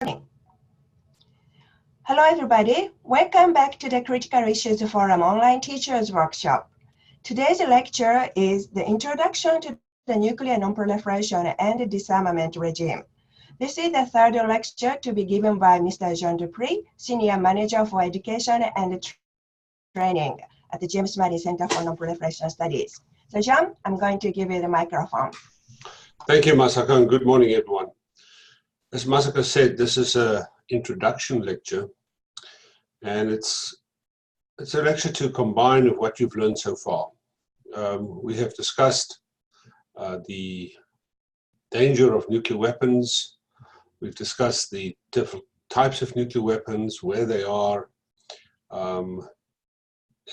Hello everybody, welcome back to the Critical Issues Forum online teachers workshop. Today's lecture is the Introduction to the Nuclear Non-Proliferation and Disarmament Regime. This is the third lecture to be given by Mr. Jean Preez, Senior Manager for Education and Training at the James Madison Center for Non-Proliferation Studies. So Jean, I'm going to give you the microphone. Thank you, Masaka, and good morning, everyone. As Masaka said, this is an introduction lecture, and it's a lecture to combine of what you've learned so far. We have discussed the danger of nuclear weapons. We've discussed the different types of nuclear weapons, where they are, and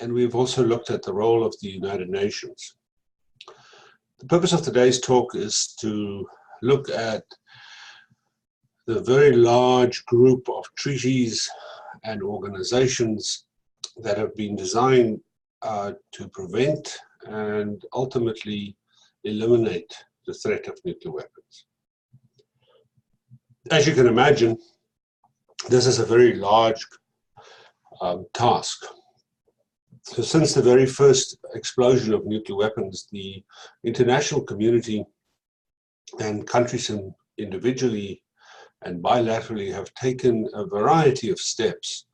we've also looked at the role of the United Nations. The purpose of today's talk is to look at the very large group of treaties and organizations that have been designed to prevent and ultimately eliminate the threat of nuclear weapons. As you can imagine, this is a very large task. So since the very first explosion of nuclear weapons, the international community and countries individually and bilaterally have taken a variety of steps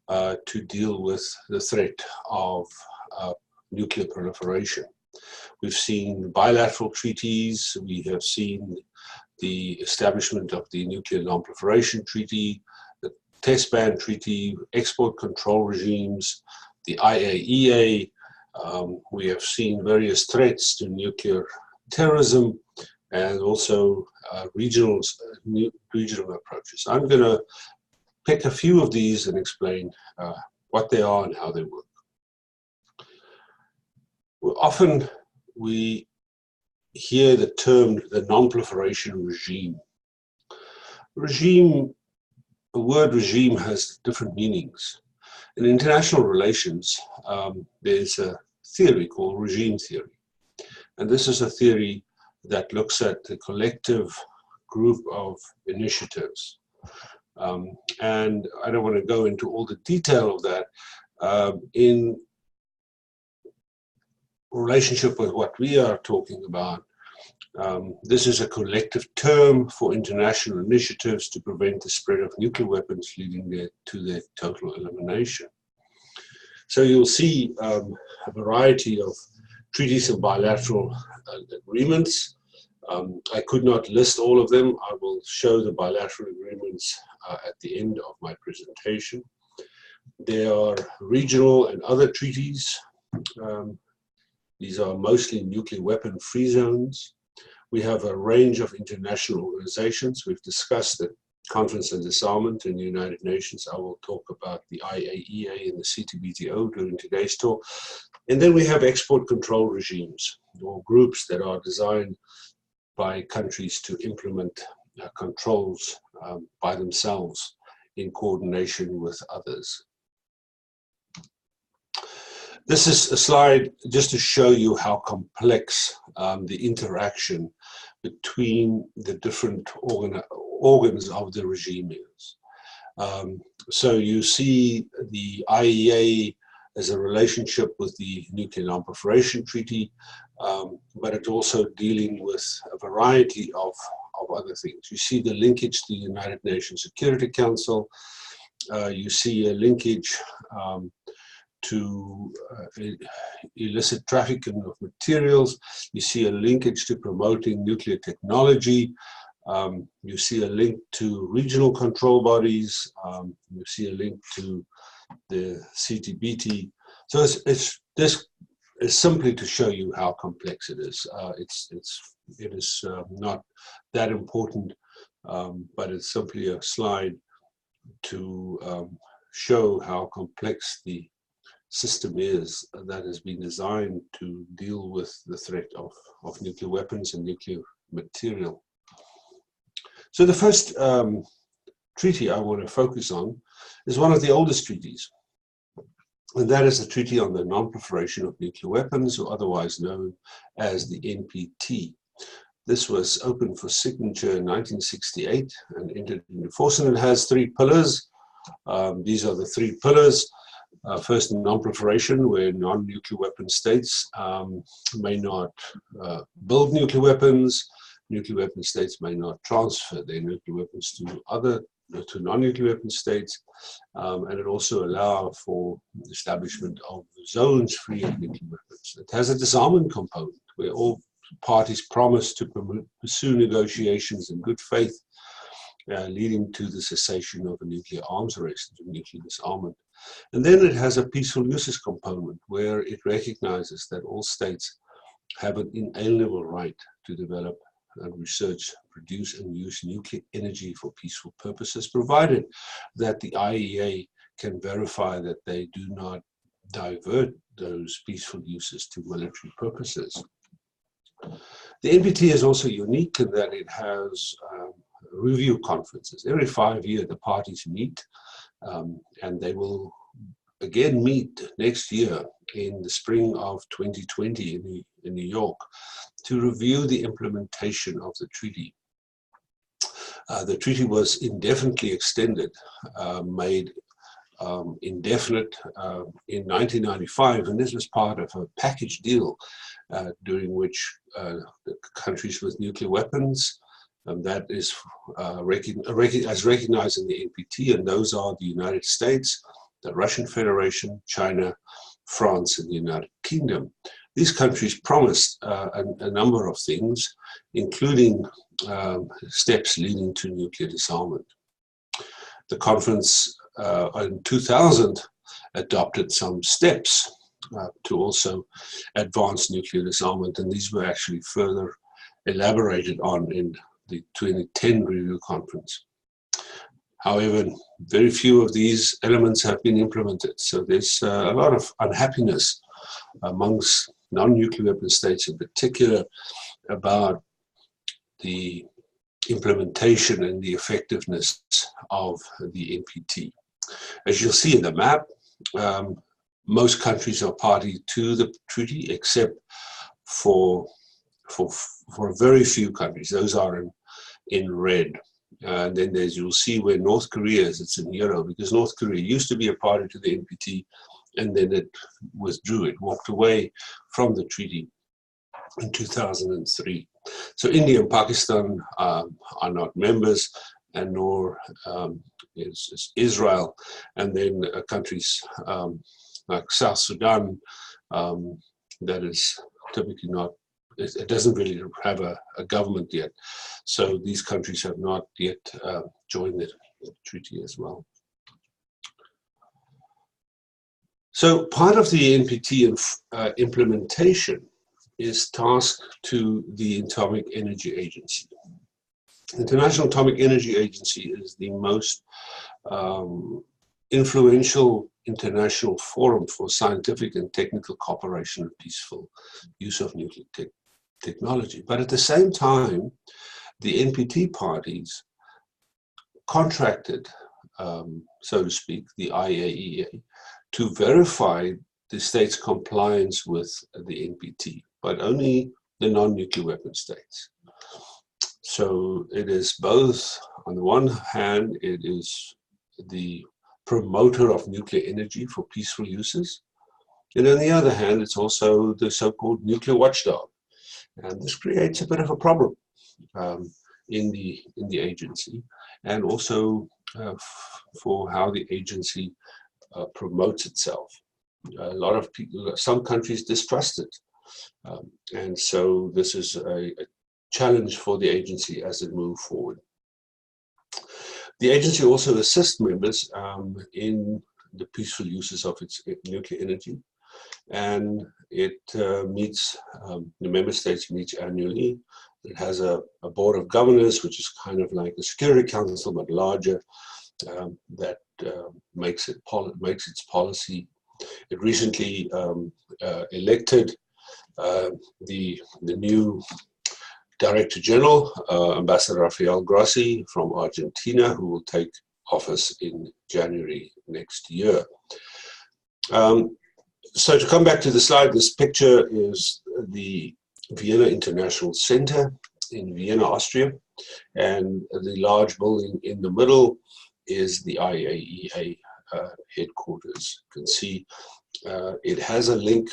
to deal with the threat of nuclear proliferation. We've seen bilateral treaties, we have seen the establishment of the Nuclear Non-Proliferation Treaty, the Test Ban Treaty, export control regimes, the IAEA. We have seen various threats to nuclear terrorism, and also regional approaches. I'm going to pick a few of these and explain what they are and how they work. Often we hear the term the non-proliferation regime. The word regime has different meanings. In international relations, there's a theory called regime theory. And this is a theory that looks at the collective group of initiatives. And I don't want to go into all the detail of that. In relationship with what we are talking about, this is a collective term for international initiatives to prevent the spread of nuclear weapons, leading to their total elimination. So you'll see a variety of treaties and bilateral agreements. I could not list all of them. I will show the bilateral agreements at the end of my presentation. There are regional and other treaties. These are mostly nuclear weapon-free zones. We have a range of international organizations. We've discussed the Conference on Disarmament in the United Nations. I will talk about the IAEA and the CTBTO during today's talk. And then we have export control regimes, or groups that are designed by countries to implement controls by themselves in coordination with others. This is a slide just to show you how complex the interaction between the different organs of the regime is. So you see the IAEA as a relationship with the Nuclear Non-Proliferation Treaty, but it's also dealing with a variety of other things. You see the linkage to the United Nations Security Council. You see a linkage to illicit trafficking of materials. You see a linkage to promoting nuclear technology. You see a link to regional control bodies. You see a link to the CTBT. So this is simply to show you how complex it is. It is not that important, but it's simply a slide to show how complex the system is that has been designed to deal with the threat of nuclear weapons and nuclear material. So the first treaty I want to focus on is one of the oldest treaties, and that is the Treaty on the Non-Proliferation of Nuclear Weapons, or otherwise known as the NPT. This was open for signature in 1968 and entered into force, and it has 3 pillars. These are the 3 pillars. First, non-proliferation, where non-nuclear weapon states may not build nuclear weapons. Nuclear weapon states may not transfer their nuclear weapons to non-nuclear weapon states, and it also allows for the establishment of zones free of nuclear weapons. It has a disarmament component where all parties promise to pursue negotiations in good faith, leading to the cessation of a nuclear arms race and nuclear disarmament. And then it has a peaceful uses component where it recognizes that all states have an inalienable right to develop and research, produce and use nuclear energy for peaceful purposes, provided that the IAEA can verify that they do not divert those peaceful uses to military purposes. The NPT is also unique in that it has review conferences. Every 5 years the parties meet, and they will again meet next year in the spring of 2020 in New York to review the implementation of the treaty. The treaty was indefinitely extended, made indefinite in 1995, and this was part of a package deal during which the countries with nuclear weapons, that is as recognized in the NPT, and those are the United States, the Russian Federation, China, France, and the United Kingdom. These countries promised a number of things, including steps leading to nuclear disarmament. The conference in 2000 adopted some steps to also advance nuclear disarmament, and these were actually further elaborated on in the 2010 review conference. However, very few of these elements have been implemented, so there's a lot of unhappiness amongst non-nuclear weapon states in particular about the implementation and the effectiveness of the NPT. As you'll see in the map, most countries are party to the treaty except for very few countries. Those are in red. And then you'll see where North Korea is, it's in yellow, because North Korea used to be a party to the NPT, and then it withdrew, it walked away from the treaty in 2003. So India and Pakistan are not members, and nor is Israel. And then countries like South Sudan, that is typically not, it doesn't really have a government yet. So these countries have not yet joined the treaty as well. So part of the NPT implementation is tasked to the Atomic Energy Agency. The International Atomic Energy Agency is the most influential international forum for scientific and technical cooperation and peaceful use of nuclear technology. But at the same time, the NPT parties contracted, so to speak, the IAEA to verify the state's compliance with the NPT, but only the non-nuclear weapon states. So it is both, on the one hand, it is the promoter of nuclear energy for peaceful uses, and on the other hand, it's also the so-called nuclear watchdog. And this creates a bit of a problem in the agency, and also for how the agency promotes itself. A lot of people, some countries distrust it, and so this is a challenge for the agency as it moves forward. The agency also assists members in the peaceful uses of its nuclear energy, and it meets, the member states meets annually. It has a board of governors, which is kind of like the Security Council, but larger, that makes its policy. It recently elected the new Director General, Ambassador Rafael Grossi from Argentina, who will take office in January next year. So to come back to the slide, this picture is the Vienna International Center. in Vienna, Austria, and the large building in the middle is the IAEA headquarters. You can see it has a link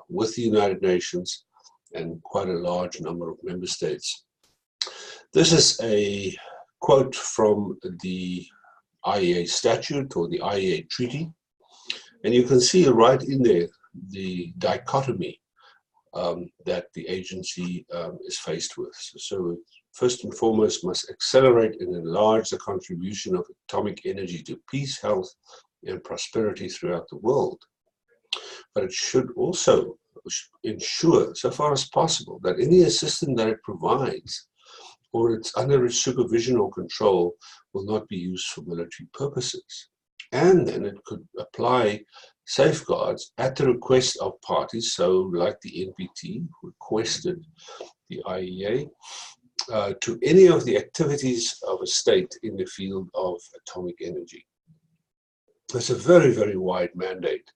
with the United Nations and quite a large number of member states. This is a quote from the IAEA statute or the IAEA treaty, and you can see right in there the dichotomy that the agency is faced with. So first and foremost must accelerate and enlarge the contribution of atomic energy to peace, health, and prosperity throughout the world. But it should also ensure, so far as possible, that any assistance that it provides or it's under its supervision or control will not be used for military purposes. And then it could apply safeguards at the request of parties, so like the NPT requested the IAEA, to any of the activities of a state in the field of atomic energy. It's a very, very wide mandate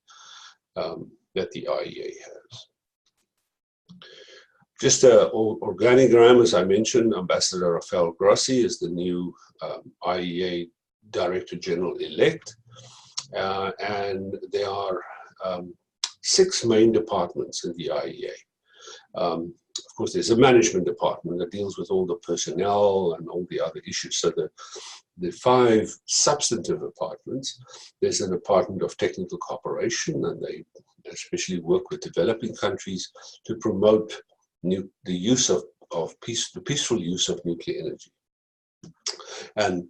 that the IAEA has. Just an organigram, as I mentioned, Ambassador Rafael Grossi is the new IAEA Director General-elect, and there are 6 main departments in the IAEA. Of course, there's a management department that deals with all the personnel and all the other issues. So the 5 substantive departments, there's a department of technical cooperation, and they especially work with developing countries to promote the use of the peaceful use of nuclear energy, and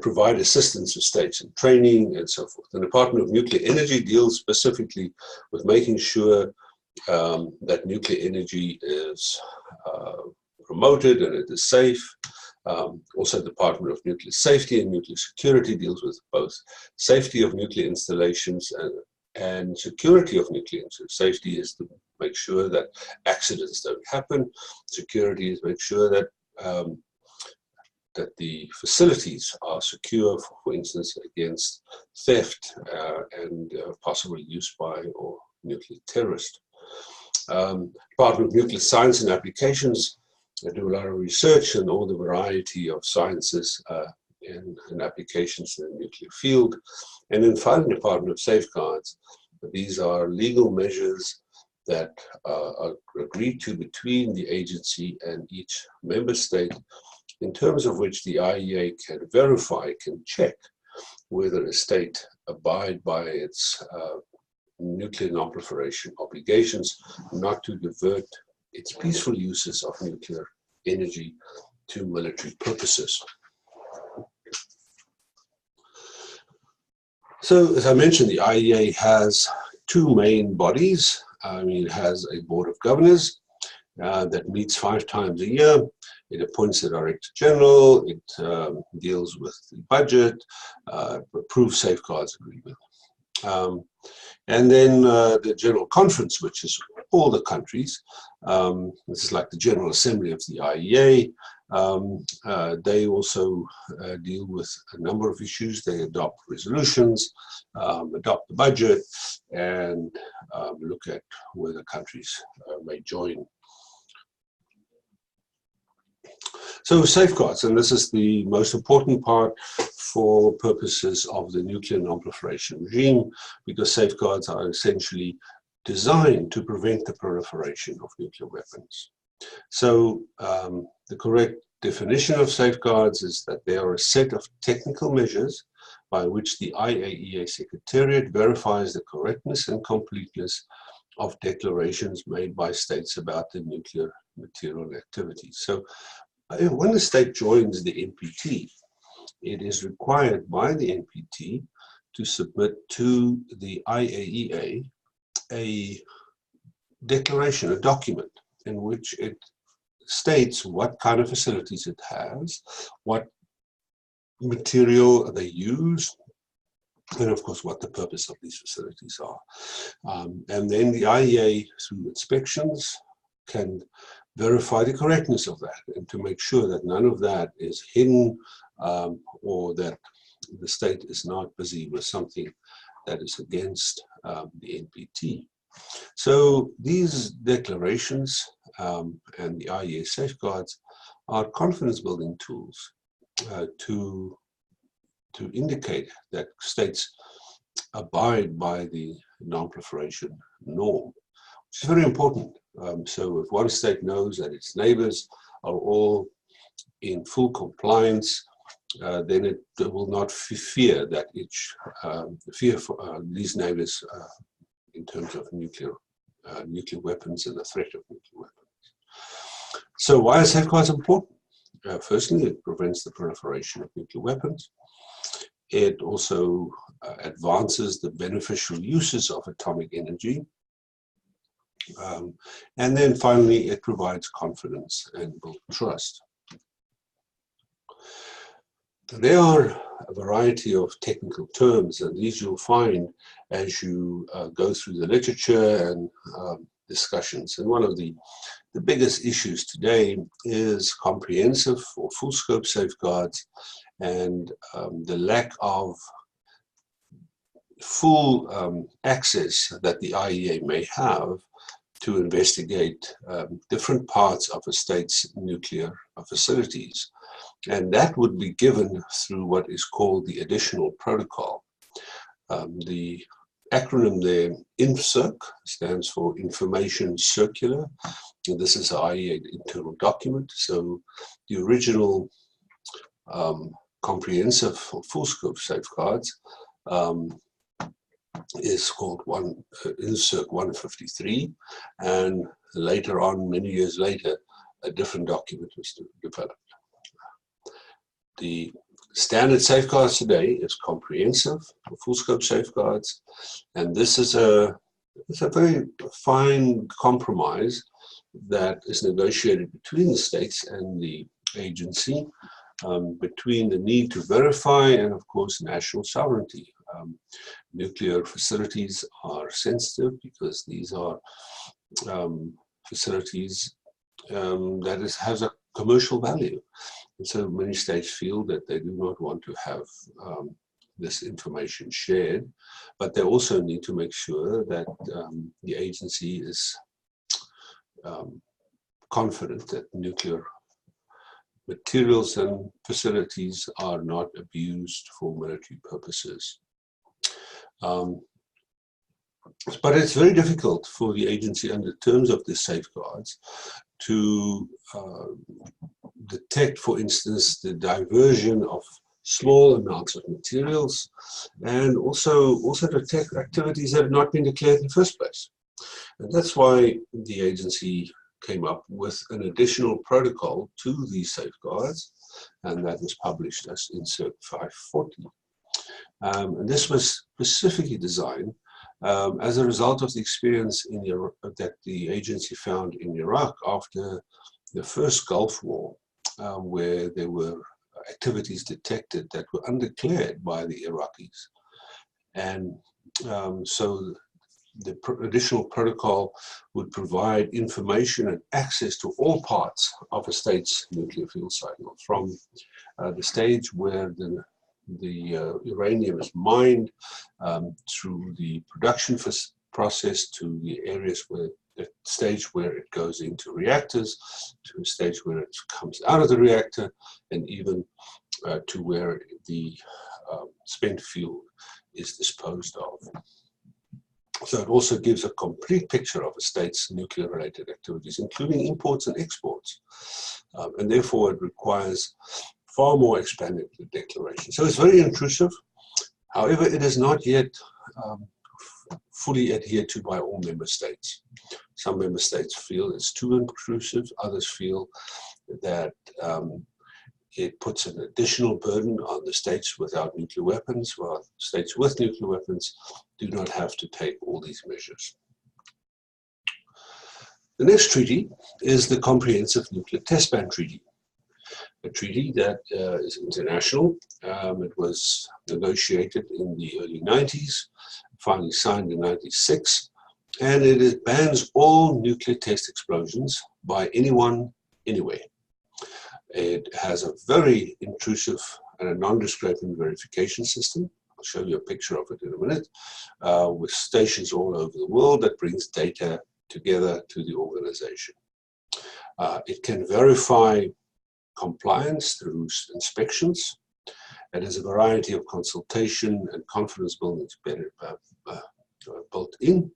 provide assistance to states in training and so forth. The Department of Nuclear Energy deals specifically with making sure that nuclear energy is promoted and it is safe. Also, the Department of Nuclear Safety and Nuclear Security deals with both safety of nuclear installations and security of nuclear installations. Safety is to make sure that accidents don't happen. Security is make sure that that the facilities are secure, for instance, against theft and possible use by or nuclear terrorists. Department of Nuclear Science and Applications do a lot of research in all the variety of sciences and applications in the nuclear field. And then finally, Department of Safeguards. These are legal measures that are agreed to between the agency and each member state, in terms of which the IAEA can verify, can check whether a state abide by its nuclear non-proliferation obligations, not to divert its peaceful uses of nuclear energy to military purposes. So, as I mentioned, the IAEA has 2 main bodies. It has a board of governors that meets 5 times a year. It appoints the Director General, it deals with the budget, approves safeguards agreement. And then the General Conference, which is all the countries, this is like the General Assembly of the IAEA. They also deal with a number of issues. They adopt resolutions, adopt the budget, and look at whether countries may join. So safeguards, and this is the most important part for purposes of the nuclear non-proliferation regime, because safeguards are essentially designed to prevent the proliferation of nuclear weapons. So the correct definition of safeguards is that they are a set of technical measures by which the IAEA Secretariat verifies the correctness and completeness of declarations made by states about the nuclear material activities. So when a state joins the NPT, it is required by the NPT to submit to the IAEA a declaration, a document, in which it states what kind of facilities it has, what material they use, and of course what the purpose of these facilities are. And then the IAEA, through inspections, can verify the correctness of that and to make sure that none of that is hidden or that the state is not busy with something that is against the NPT. So these declarations and the IEA safeguards are confidence-building tools to indicate that states abide by the non-proliferation norm, which is very important. So if one state knows that its neighbors are all in full compliance, then it will not fear that these neighbors in terms of nuclear weapons and the threat of nuclear weapons. So why are safeguards important? Firstly, it prevents the proliferation of nuclear weapons. It also advances the beneficial uses of atomic energy. And then finally, it provides confidence and builds trust. There are a variety of technical terms, and these you'll find as you go through the literature and discussions. And one of the biggest issues today is comprehensive or full scope safeguards and the lack of full access that the IEA may have to investigate different parts of a state's nuclear facilities. And that would be given through what is called the additional protocol. The acronym there, INFCIRC, stands for Information Circular. And this is an IEA internal document. So the original comprehensive or full scope safeguards is called INFCIRC 153. And later on, many years later, a different document was developed. The standard safeguards today is comprehensive, full scope safeguards, and this is a very fine compromise that is negotiated between the states and the agency, between the need to verify and, of course, national sovereignty. Nuclear facilities are sensitive because these are facilities that has a commercial value. And so many states feel that they do not want to have this information shared, but they also need to make sure that the agency is confident that nuclear materials and facilities are not abused for military purposes. But it's very difficult for the agency under terms of the safeguards to detect, for instance, the diversion of small amounts of materials, and also detect activities that have not been declared in the first place. And that's why the agency came up with an additional protocol to these safeguards, and that was published as INFCIRC 540. And this was specifically designed as a result of the experience in Iraq, that the agency found in Iraq after the first Gulf War, where there were activities detected that were undeclared by the Iraqis. And so the additional protocol would provide information and access to all parts of a state's nuclear fuel cycle, from the stage where the uranium is mined, through the production process, to the areas where the stage where it goes into reactors, to a stage where it comes out of the reactor, and even to where the spent fuel is disposed of. So it also gives a complete picture of a state's nuclear-related activities, including imports and exports. And therefore, it requires far more expanded declaration. So it's very intrusive. However, it is not yet fully adhered to by all member states. Some member states feel it's too intrusive. Others feel that it puts an additional burden on the states without nuclear weapons, while states with nuclear weapons do not have to take all these measures. The next treaty is the Comprehensive Nuclear Test Ban Treaty, a treaty that is international. It was negotiated in the early 90s, finally signed in 96, and it bans all nuclear test explosions by anyone, anywhere. It has a very intrusive and a non-discriminatory verification system I'll show you a picture of it in a minute, with stations all over the world that brings data together to the organization. It can verify compliance through inspections. It has a variety of consultation and confidence building built in.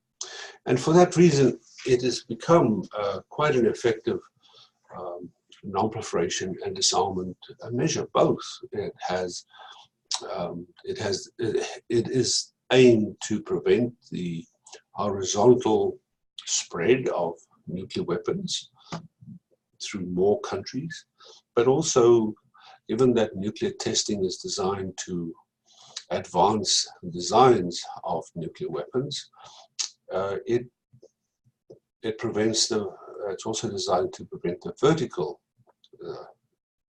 And for that reason, it has become quite an effective non-proliferation and disarmament measure. Both. It is aimed to prevent the horizontal spread of nuclear weapons through more countries, but also, given that nuclear testing is designed to advance designs of nuclear weapons, it prevents the. It's also designed to prevent the vertical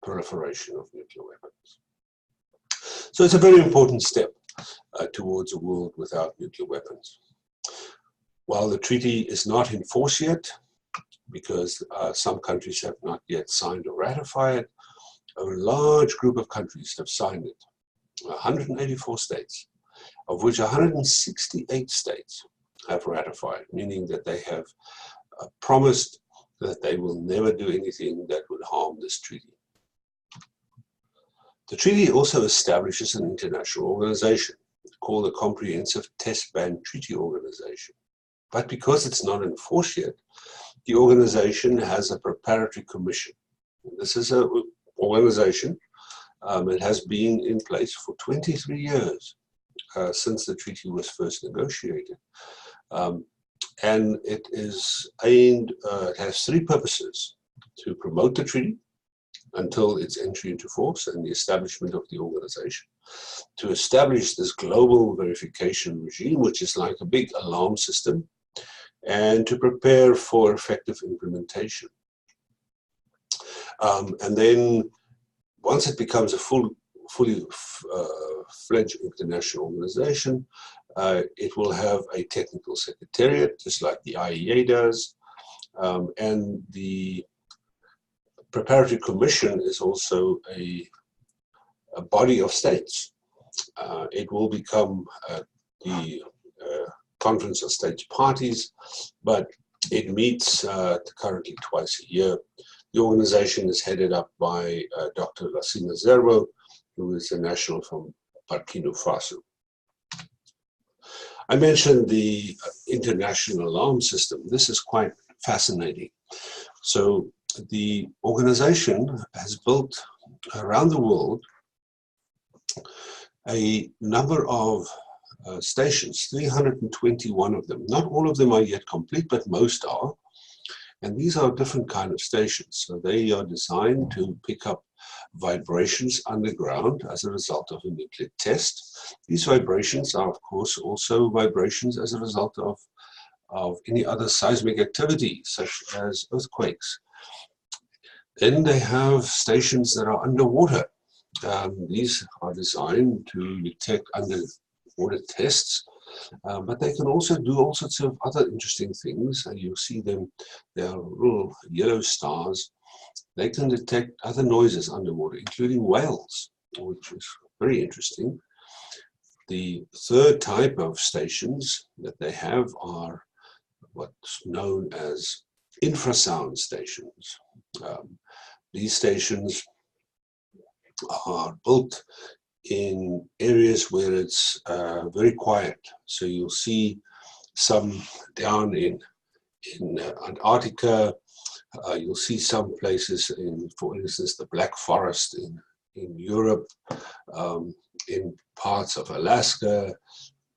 proliferation of nuclear weapons. So it's a very important step towards a world without nuclear weapons. While the treaty is not in force yet, because some countries have not yet signed or ratified it, a large group of countries have signed it, 184 states, of which 168 states have ratified, meaning that they have promised that they will never do anything that would harm this treaty. The treaty also establishes an international organization called the Comprehensive Test Ban Treaty Organization. But because it's not in force yet, the organization has a preparatory commission. This is an organization. It has been in place for 23 years since the treaty was first negotiated. And it is aimed, it has three purposes: to promote the treaty until its entry into force and the establishment of the organization, to establish this global verification regime, which is like a big alarm system, and to prepare for effective implementation. And then once it becomes a fully fledged international organization, it will have a technical secretariat, just like the IEA does. And the preparatory commission is also a body of states. It will become the Conference of States Parties, but it meets currently twice a year. The organization is headed up by Dr. Lassina Zerbo, who is a national from Burkina Faso. I mentioned the international alarm system. This is quite fascinating. So the organization has built around the world a number of stations, 321 of them. Not all of them are yet complete, but most are. And these are different kind of stations. So they are designed to pick up vibrations underground as a result of a nuclear test. These vibrations are, of course, also vibrations as a result of any other seismic activity, such as earthquakes. Then they have stations that are underwater. These are designed to detect underwater tests, but they can also do all sorts of other interesting things. And you'll see them, they are little yellow stars. They can detect other noises underwater, including whales, which is very interesting. The third type of stations that they have are what's known as infrasound stations. These stations are built in areas where it's very quiet. So you'll see some down in Antarctica. You'll see some places in, for instance, the Black Forest in Europe, in parts of Alaska,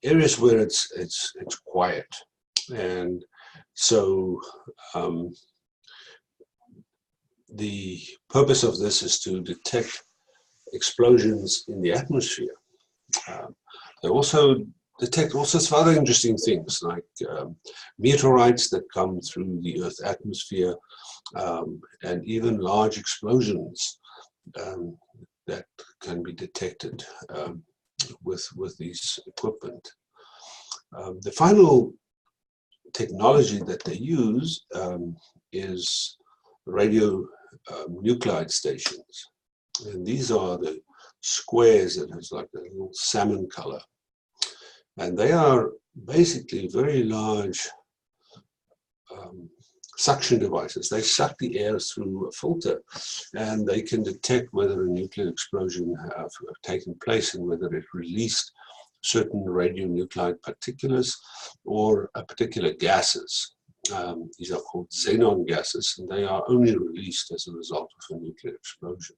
areas where it's quiet. And so the purpose of this is to detect explosions in the atmosphere. They also detect all sorts of other interesting things, like meteorites that come through the Earth's atmosphere, and even large explosions that can be detected with these equipment. The final technology that they use is radionuclide stations. And these are the squares that has like a little salmon color. And they are basically very large suction devices. They suck the air through a filter, and they can detect whether a nuclear explosion have taken place and whether it released certain radionuclide particulates or particular gases. These are called xenon gases, and they are only released as a result of a nuclear explosion.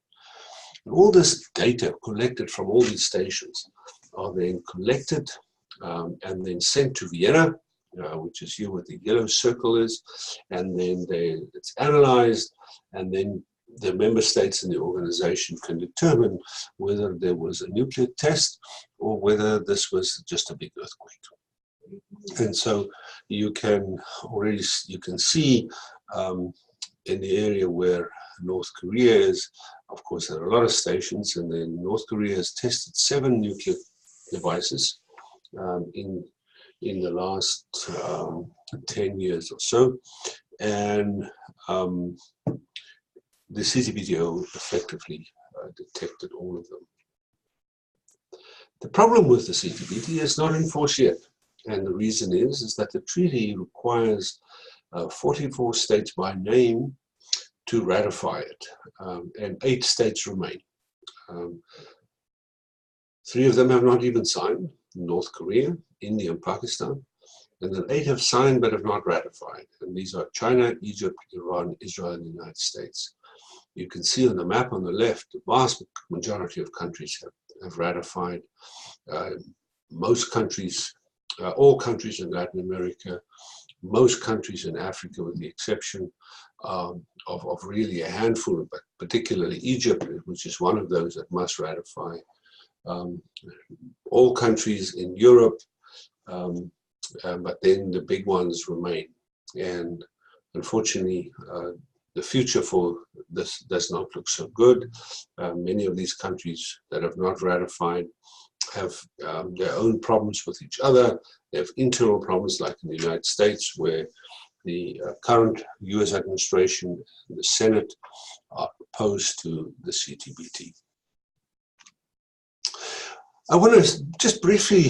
And all this data collected from all these stations are then collected and then sent to Vienna, which is here where the yellow circle is, and then it's analyzed, and then the member states in the organization can determine whether there was a nuclear test or whether this was just a big earthquake. And so you can see in the area where North Korea is, of course, there are a lot of stations, and then North Korea has tested 7 nuclear devices in the last 10 years or so, and the CTBTO effectively detected all of them. The problem with the CTBT is not in force yet, and the reason is that the treaty requires 44 states by name to ratify it, and 8 states remain. 3 of them have not even signed: North Korea, India, and Pakistan. And then 8 have signed but have not ratified. And these are China, Egypt, Iran, Israel, and the United States. You can see on the map on the left, the vast majority of countries have ratified. Most countries, all countries in Latin America, most countries in Africa, with the exception of really a handful, but particularly Egypt, which is one of those that must ratify. All countries in Europe, but then the big ones remain. And unfortunately, the future for this does not look so good. Many of these countries that have not ratified have their own problems with each other. They have internal problems, like in the United States, where the current US administration and the Senate are opposed to the CTBT. I want to just briefly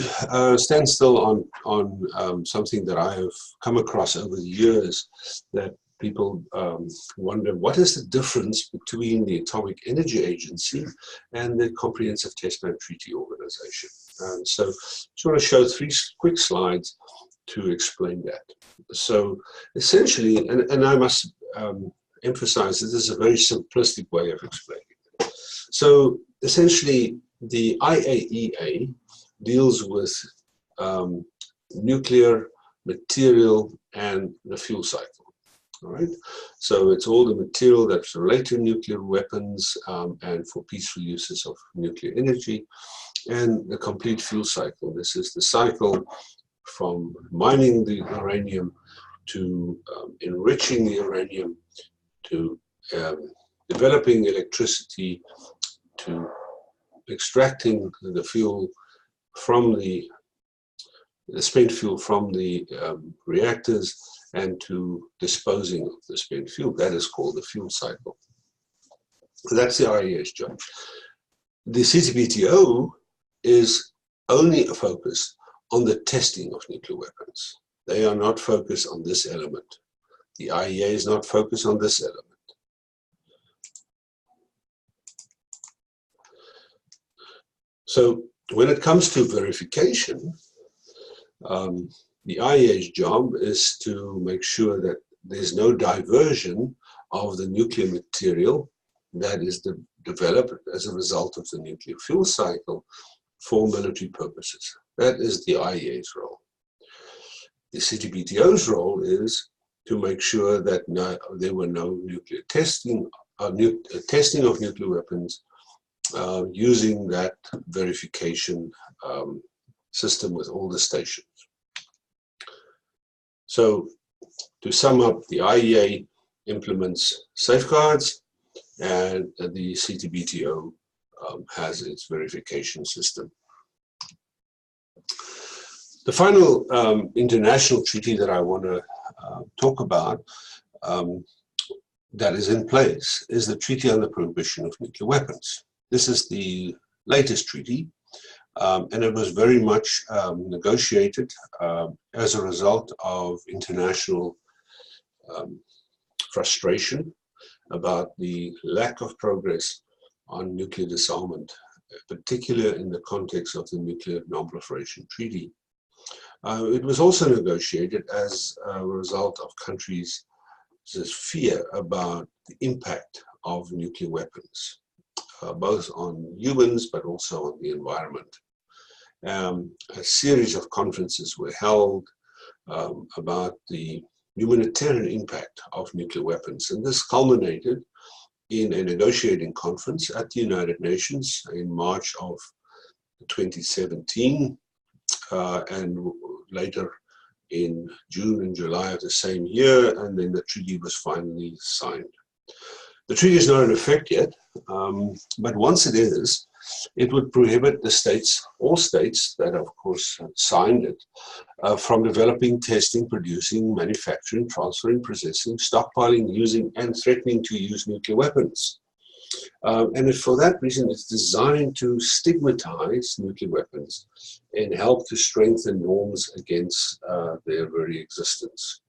stand still on something that I have come across over the years, that people wonder, what is the difference between the Atomic Energy Agency and the Comprehensive Test Ban Treaty Organization? And so I just want to show 3 quick slides to explain that. So essentially, and I must emphasize that this is a very simplistic way of explaining it. So essentially, the IAEA deals with nuclear material and the fuel cycle. All right, so it's all the material that's related to nuclear weapons and for peaceful uses of nuclear energy, and the complete fuel cycle. This is the cycle from mining the uranium to enriching the uranium to developing electricity to extracting the fuel from the spent fuel from the reactors and to disposing of the spent fuel. That is called the fuel cycle. So that's the IAEA's job. The CTBTO is only focused on the testing of nuclear weapons. They are not focused on this element. The IAEA is not focused on this element. So when it comes to verification, the IAEA's job is to make sure that there's no diversion of the nuclear material that is developed as a result of the nuclear fuel cycle for military purposes. That is the IAEA's role. The CTBTO's role is to make sure that there were no nuclear testing of nuclear weapons using that verification system with all the stations. So to sum up, the IAEA implements safeguards, and the CTBTO has its verification system. The final international treaty that I want to talk about that is in place is the Treaty on the Prohibition of Nuclear Weapons. This is the latest treaty, and it was very much negotiated as a result of international frustration about the lack of progress on nuclear disarmament, particularly in the context of the Nuclear Non-Proliferation Treaty. It was also negotiated as a result of countries' fear about the impact of nuclear weapons, both on humans but also on the environment. A series of conferences were held about the humanitarian impact of nuclear weapons, and this culminated in a negotiating conference at the United Nations in March of 2017, and later in June and July of the same year, and then the treaty was finally signed. The treaty is not in effect yet, but once it is, it would prohibit the states, all states that of course signed it, from developing, testing, producing, manufacturing, transferring, possessing, stockpiling, using, and threatening to use nuclear weapons. And for that reason, it's designed to stigmatize nuclear weapons and help to strengthen norms against their very existence.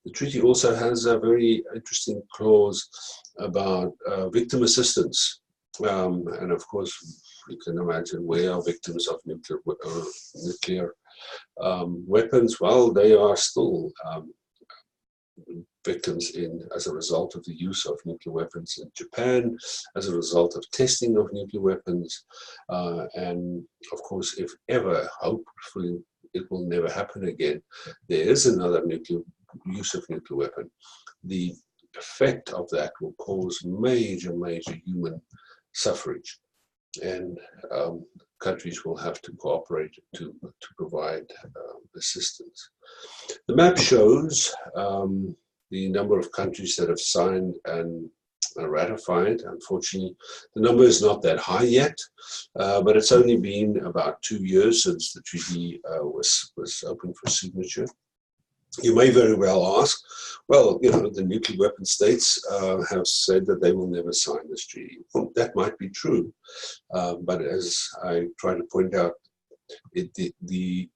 The treaty also has a very interesting clause about victim assistance. And of course, you can imagine where are victims of nuclear weapons. Well, they are still victims as a result of the use of nuclear weapons in Japan, as a result of testing of nuclear weapons. And of course, if ever, hopefully it will never happen again, there is another use of nuclear weapon. The effect of that will cause major human suffrage, and countries will have to cooperate to provide assistance. The map shows the number of countries that have signed and ratified. Unfortunately, the number is not that high yet, but it's only been about 2 years since the treaty was open for signature. You may very well ask, well, you know, the nuclear weapon states have said that they will never sign this treaty. Well, that might be true, but as I try to point out, the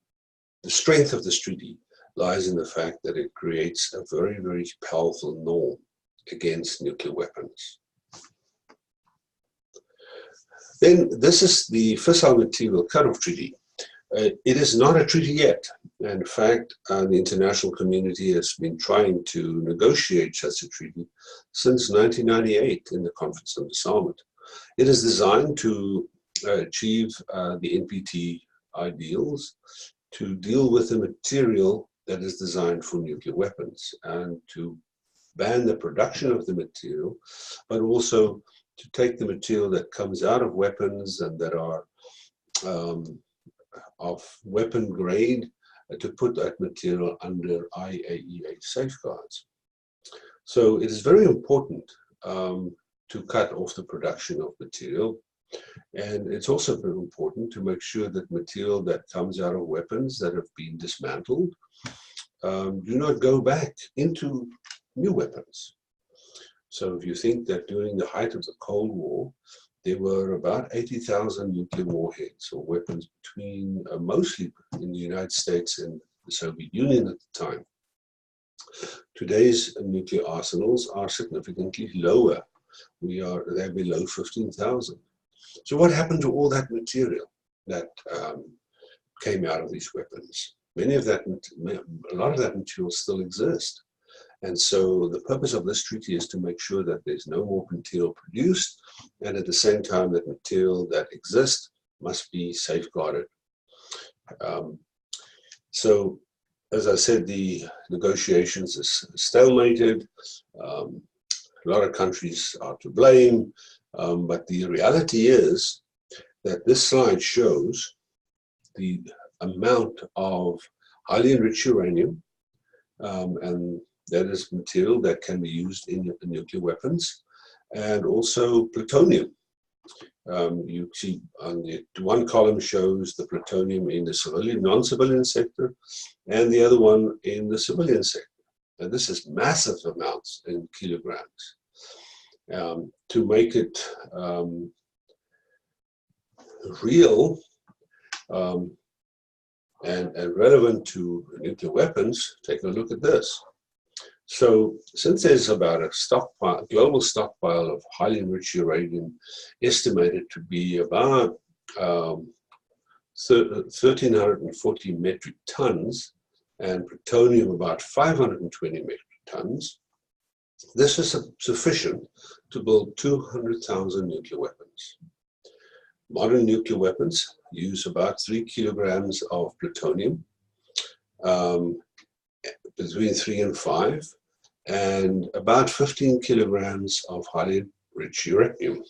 strength of this treaty lies in the fact that it creates a very powerful norm against nuclear weapons. Then this is the Fissile Material Cutoff Treaty. It is not a treaty yet. In fact, the international community has been trying to negotiate such a treaty since 1998 in the Conference on Disarmament. It is designed to achieve the NPT ideals, to deal with the material that is designed for nuclear weapons, and to ban the production of the material, but also to take the material that comes out of weapons and that are of weapon grade, to put that material under IAEA safeguards. So it is very important to cut off the production of material, and it's also very important to make sure that material that comes out of weapons that have been dismantled do not go back into new weapons. So if you think that during the height of the Cold War, there were about 80,000 nuclear warheads or weapons between, mostly in the United States and the Soviet Union at the time. Today's nuclear arsenals are significantly lower. They're below 15,000. So what happened to all that material that came out of these weapons? A lot of that material still exists. And so the purpose of this treaty is to make sure that there's no more material produced, and at the same time that material that exists must be safeguarded. So, as I said, the negotiations is stalemated. A lot of countries are to blame, but the reality is that this slide shows the amount of highly enriched uranium, and that is material that can be used in nuclear weapons, and also plutonium. You see on the one column shows the plutonium in the non-civilian sector, and the other one in the civilian sector. And this is massive amounts in kilograms. To make it real and relevant to nuclear weapons, take a look at this. So since there's about a global stockpile of highly enriched uranium estimated to be about 1,340 metric tons and plutonium about 520 metric tons, this is sufficient to build 200,000 nuclear weapons. Modern nuclear weapons use about 3 kilograms of plutonium, between 3 and 5, and about 15 kilograms of highly enriched uranium.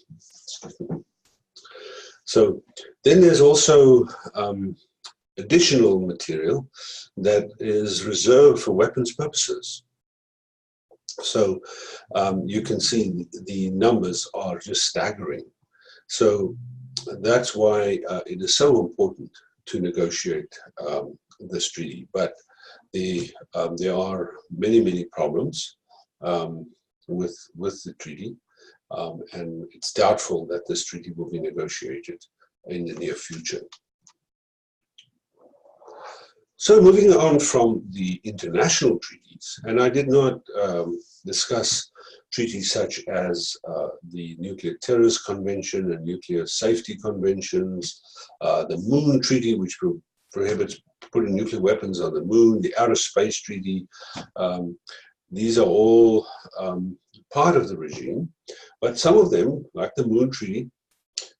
So then there's also additional material that is reserved for weapons purposes. So you can see the numbers are just staggering. So that's why it is so important to negotiate this treaty. But there are many problems with the treaty, and it's doubtful that this treaty will be negotiated in the near future. So moving on from the international treaties, and I did not discuss treaties such as the Nuclear Terrorist Convention and Nuclear Safety Conventions, the Moon Treaty, which prohibits putting nuclear weapons on the moon, the Outer Space Treaty. These are all part of the regime, but some of them, like the Moon Treaty,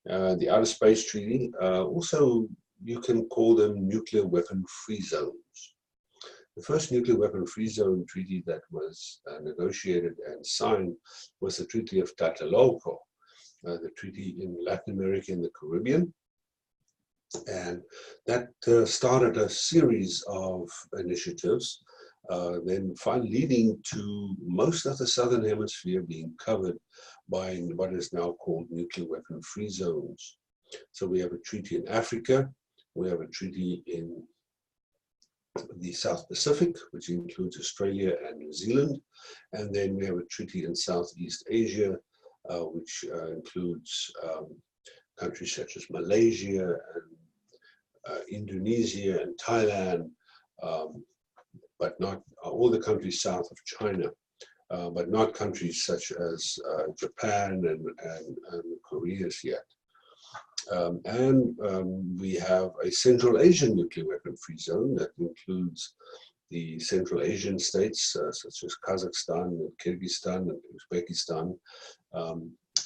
the Outer Space Treaty, also you can call them nuclear weapon-free zones. The first nuclear weapon-free zone treaty that was negotiated and signed was the Treaty of Tlatelolco, the treaty in Latin America and the Caribbean. And that started a series of initiatives, then finally leading to most of the Southern Hemisphere being covered by what is now called nuclear weapon-free zones. So we have a treaty in Africa, we have a treaty in the South Pacific, which includes Australia and New Zealand, and then we have a treaty in Southeast Asia, which includes countries such as Malaysia and Indonesia and Thailand, but not all the countries south of China, but not countries such as Japan and Korea yet. We have a Central Asian nuclear weapon-free zone that includes the Central Asian states such as Kazakhstan and Kyrgyzstan and Uzbekistan.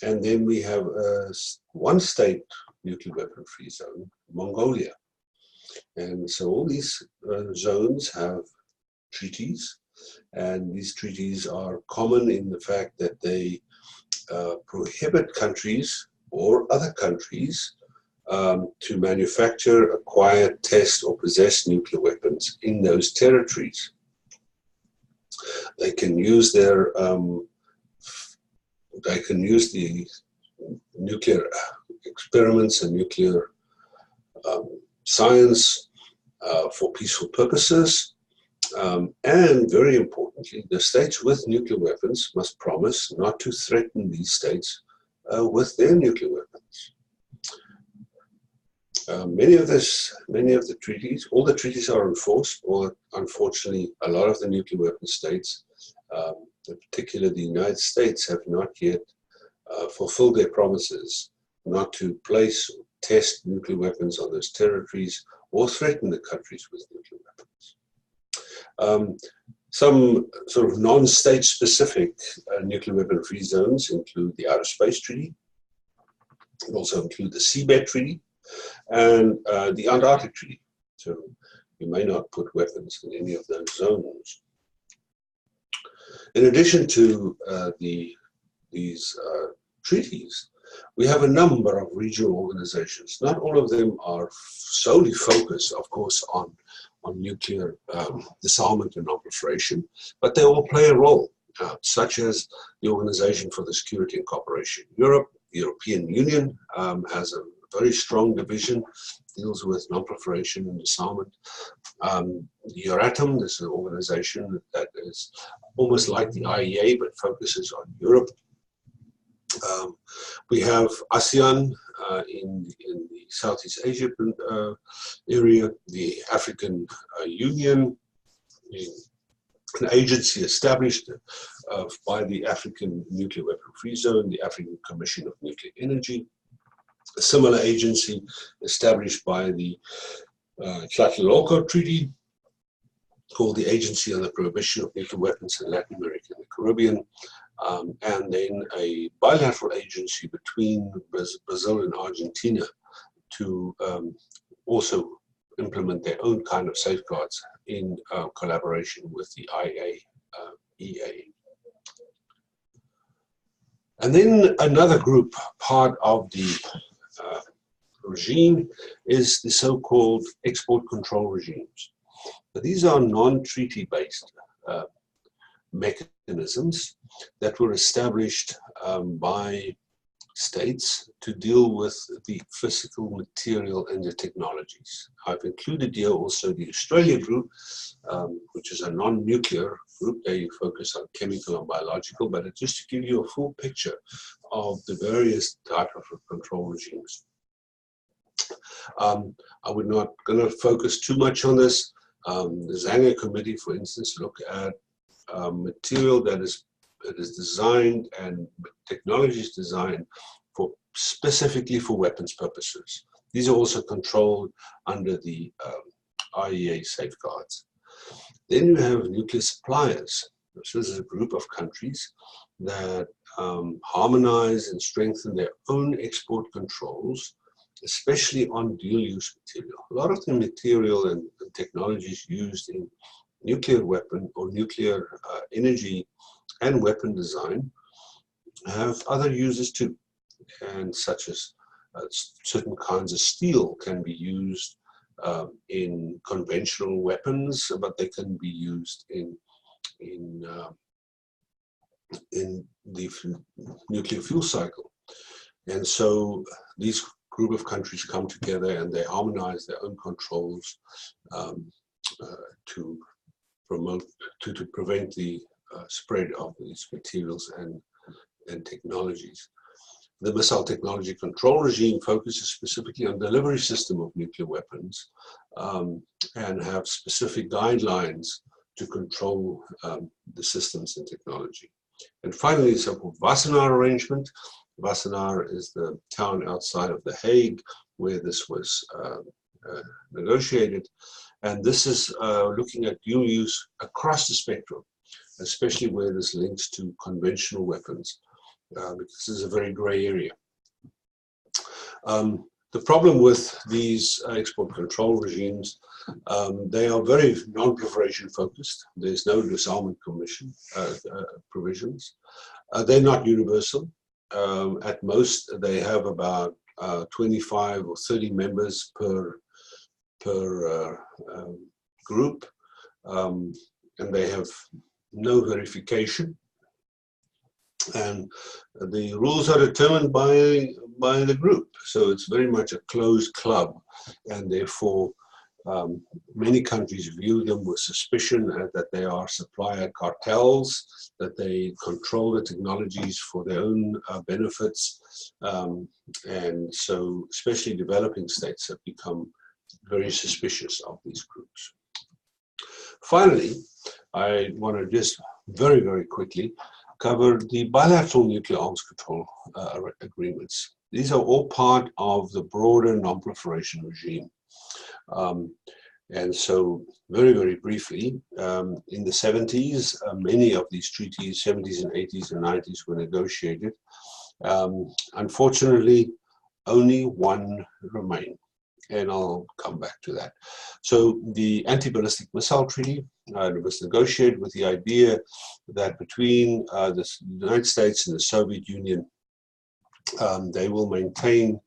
And then we have a one-state nuclear weapon-free zone, Mongolia. And so all these zones have treaties, and these treaties are common in the fact that they prohibit countries or other countries to manufacture, acquire, test, or possess nuclear weapons in those territories. They can use their the nuclear experiments and nuclear science for peaceful purposes. And very importantly, the states with nuclear weapons must promise not to threaten these states with their nuclear weapons. Many of the treaties, all the treaties are enforced, or unfortunately, a lot of the nuclear weapon states, in particular the United States, have not yet fulfilled their promises not to place or test nuclear weapons on those territories or threaten the countries with nuclear weapons. Some sort of non-state specific nuclear weapon-free zones include the Outer Space Treaty. It also include the Seabed Treaty and the Antarctic Treaty. So you may not put weapons in any of those zones. In addition to these treaties, we have a number of regional organizations. Not all of them are solely focused, of course, on nuclear disarmament and non-proliferation, but they all play a role, such as the Organization for the Security and Cooperation in Europe. The European Union has a very strong division, deals with non-proliferation and disarmament. Euratom is an organization that is almost like the IEA, but focuses on Europe. We have ASEAN, in the Southeast Asia area, the African Union, an agency established by the African Nuclear Weapon Free Zone, the African Commission of Nuclear Energy, a similar agency established by the Tlatelolco Treaty, called the Agency on the Prohibition of Nuclear Weapons in Latin America and the Caribbean, and then a bilateral agency between Brazil and Argentina to also implement their own kind of safeguards in collaboration with the IAEA. And then another group, part of the regime, is the so-called export control regimes. But these are non-treaty based mechanisms that were established by states to deal with the physical material and the technologies. I've included here also the Australia group, which is a non-nuclear group. They focus on chemical and biological, but just to give you a full picture of the various types of control regimes. I would not going to focus too much on this. The Zanger Committee, for instance, look at material that is designed and technologies designed for specifically for weapons purposes. These are also controlled under the IAEA safeguards. Then you have nuclear suppliers. This is a group of countries that harmonize and strengthen their own export controls, especially on dual-use material. A lot of the material and technologies used in nuclear weapon or nuclear energy and weapon design have other uses too, and such as certain kinds of steel can be used in conventional weapons, but they can be used in the nuclear fuel cycle. And so these group of countries come together and they harmonize their own controls to prevent the spread of these materials and technologies. The Missile Technology Control Regime focuses specifically on delivery system of nuclear weapons and have specific guidelines to control the systems and technology. And finally, the so-called Wassenaar Arrangement. Wassenaar is the town outside of The Hague where this was negotiated. And this is looking at dual use across the spectrum, especially where this links to conventional weapons, because this is a very gray area. The problem with these export control regimes, they are very non-proliferation focused. There's no disarmament commission provisions. They're not universal. At most, they have about 25 or 30 members per group, and they have no verification. And the rules are determined by the group, so it's very much a closed club, and therefore many countries view them with suspicion that they are supplier cartels, that they control the technologies for their own benefits, and so especially developing states have become very suspicious of these groups. Finally, I want to just very, very quickly cover the bilateral nuclear arms control agreements. These are all part of the broader non-proliferation regime. And so very, very briefly, in the 70s, many of these treaties, 70s and 80s and 90s, were negotiated. Unfortunately, only one remained, and I'll come back to that. So the Anti-Ballistic Missile Treaty was negotiated with the idea that between the United States and the Soviet Union, they will maintain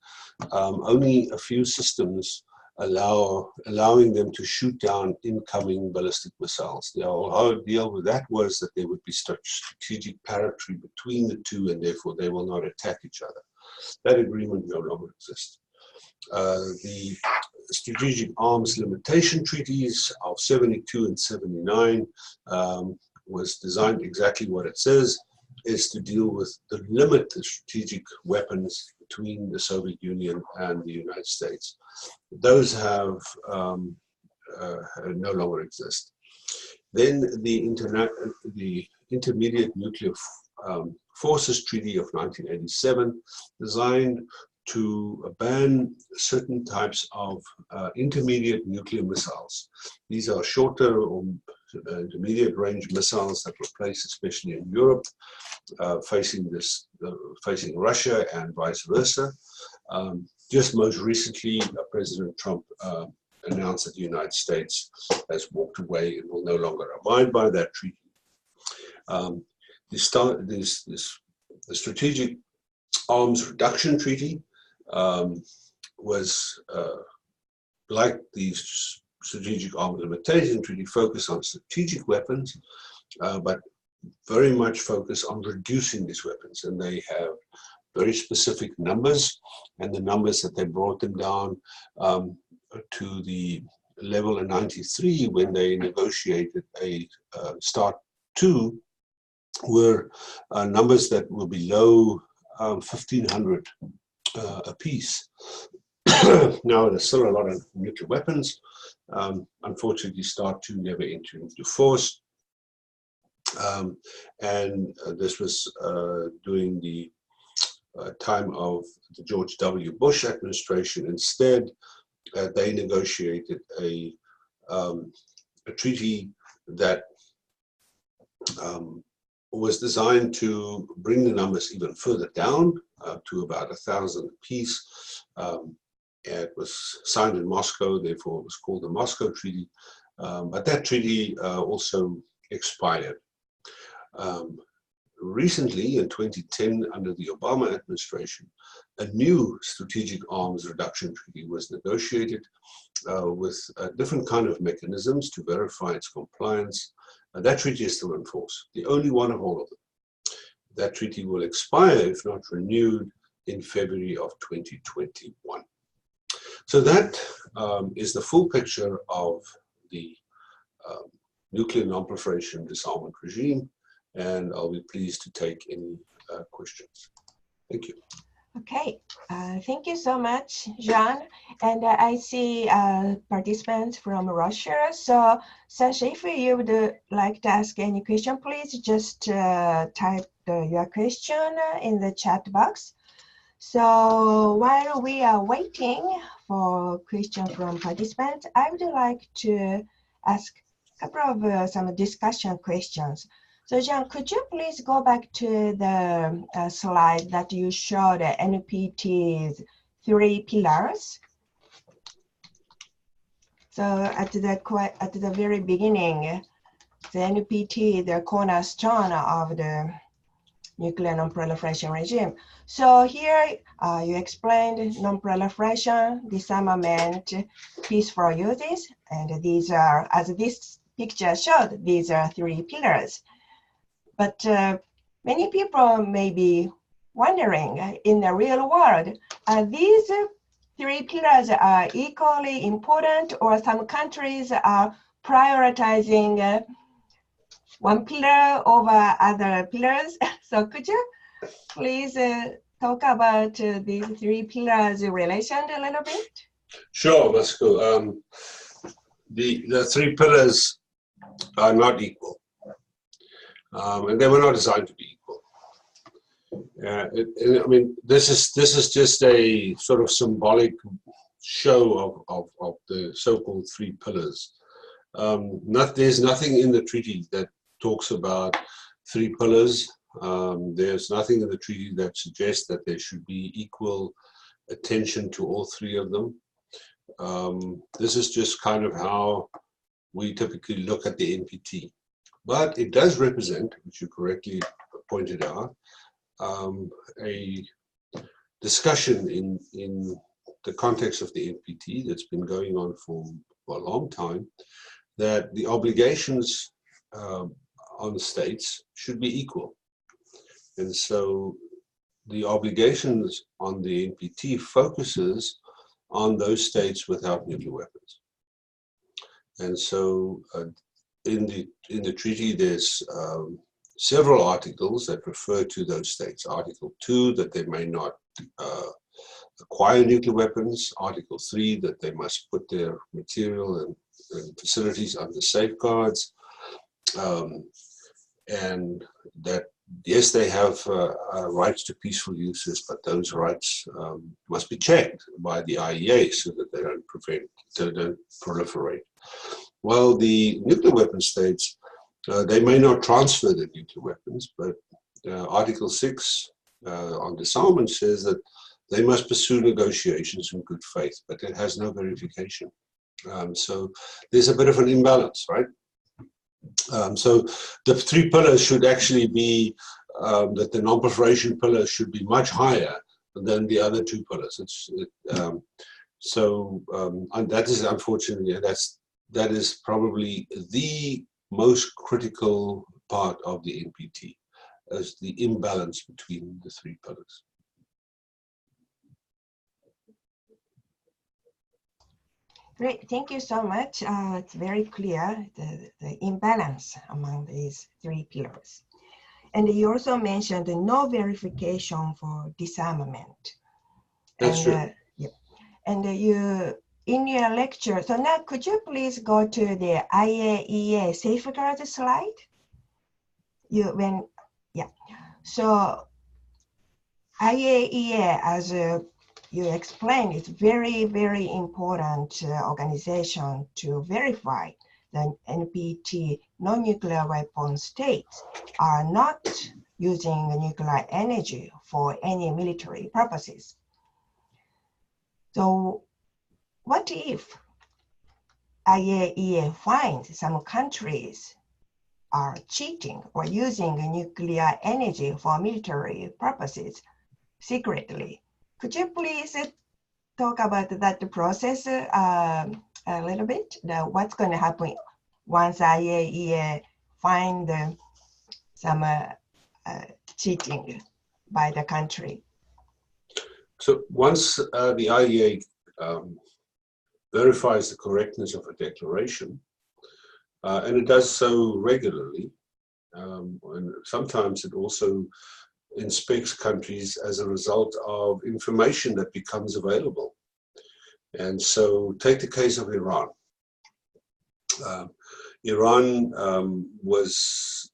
only a few systems allowing them to shoot down incoming ballistic missiles. The whole deal with that was that there would be strategic parity between the two, and therefore they will not attack each other. That agreement no longer exists. The Strategic Arms Limitation Treaties of 72 and 79 was designed exactly what it says, is to deal with the limit the strategic weapons between the Soviet Union and the United States. Those have no longer exist. Then the Intermediate Nuclear Forces Treaty of 1987, designed to ban certain types of intermediate nuclear missiles. These are shorter or intermediate range missiles that were placed especially in Europe, facing Russia and vice versa. Just most recently, President Trump announced that the United States has walked away and will no longer abide by that treaty. The Strategic Arms Reduction Treaty was, like the Strategic Arms Limitation Treaty, focused on strategic weapons, but very much focused on reducing these weapons. And they have very specific numbers, and the numbers that they brought them down to the level in 93 when they negotiated a START 2 were numbers that were below 1,500 apiece. Now, there's still a lot of nuclear weapons. Unfortunately, START 2 never entered into force. And this was during the time of the George W. Bush administration. Instead, they negotiated a treaty that was designed to bring the numbers even further down to about 1,000 apiece. It was signed in Moscow, therefore it was called the Moscow Treaty. But that treaty also expired. Recently, in 2010, under the Obama administration, a new Strategic Arms Reduction Treaty was negotiated with different kind of mechanisms to verify its compliance. That treaty is still in force, the only one of all of them. That treaty will expire, if not renewed, in February of 2021. So that is the full picture of the nuclear non-proliferation disarmament regime, and I'll be pleased to take any questions. Thank you. Okay, thank you so much, Jean. And I see participants from Russia. So, Sasha, if you would like to ask any question, please just type your question in the chat box. So while we are waiting for questions from participants, I would like to ask a couple of some discussion questions. So Jean, could you please go back to the slide that you showed, NPT's 3 pillars? So at the very beginning, the NPT, the cornerstone of the nuclear non-proliferation regime. So here you explained non-proliferation, disarmament, peaceful uses, and these are, as this picture showed, these are 3 pillars. But many people may be wondering, in the real world, are these 3 pillars are equally important, or some countries are prioritizing one pillar over other pillars? So could you please talk about these 3 pillars relation a little bit? Sure, Vasco. The 3 pillars are not equal. And they were not designed to be equal. I mean, this is just a sort of symbolic show of the so-called 3 pillars. There's nothing in the treaty that talks about 3 pillars. There's nothing in the treaty that suggests that there should be equal attention to all 3 of them. This is just kind of how we typically look at the NPT. But it does represent, which you correctly pointed out, a discussion in the context of the NPT that's been going on for a long time, that the obligations on states should be equal. And so the obligations on the NPT focuses on those states without nuclear weapons. And so in the treaty, there's several articles that refer to those states. Article 2, that they may not acquire nuclear weapons, Article 3, that they must put their material and facilities under safeguards, and that, yes, they have rights to peaceful uses, but those rights must be checked by the IEA so that they don't proliferate. Well, the nuclear weapon states, they may not transfer their nuclear weapons, but Article 6 on disarmament says that they must pursue negotiations in good faith, but it has no verification. So there's a bit of an imbalance, right? So the 3 pillars should actually be, that the non-proliferation pillar should be much higher than the other 2 pillars. And that is unfortunately, that is probably the most critical part of the NPT, as the imbalance between the 3 pillars. Great, thank you so much. It's very clear, the imbalance among these 3 pillars. And you also mentioned no verification for disarmament. That's true. Yeah. And you, in your lecture, so now could you please go to the IAEA safeguard slide? So IAEA, as you explained, it's very, very important organization to verify the NPT, non-nuclear weapon states, are not using nuclear energy for any military purposes. So what if IAEA finds some countries are cheating or using nuclear energy for military purposes secretly? Could you please talk about that process a little bit? What's going to happen once IAEA find some cheating by the country? So once the IEA verifies the correctness of a declaration, and it does so regularly, and sometimes it also inspects countries as a result of information that becomes available. And so take the case of Iran. Iran was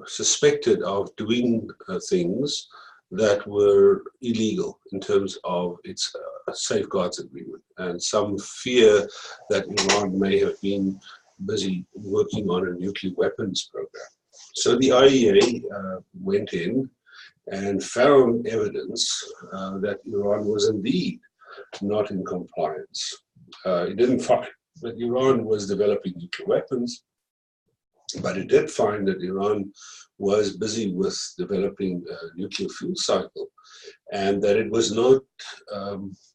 suspected of doing things that were illegal in terms of its safeguards agreement, and some fear that Iran may have been busy working on a nuclear weapons program. So the IEA went in and found evidence that Iran was indeed not in compliance. It didn't find that Iran was developing nuclear weapons, but it did find that Iran was busy with developing a nuclear fuel cycle, and that it was not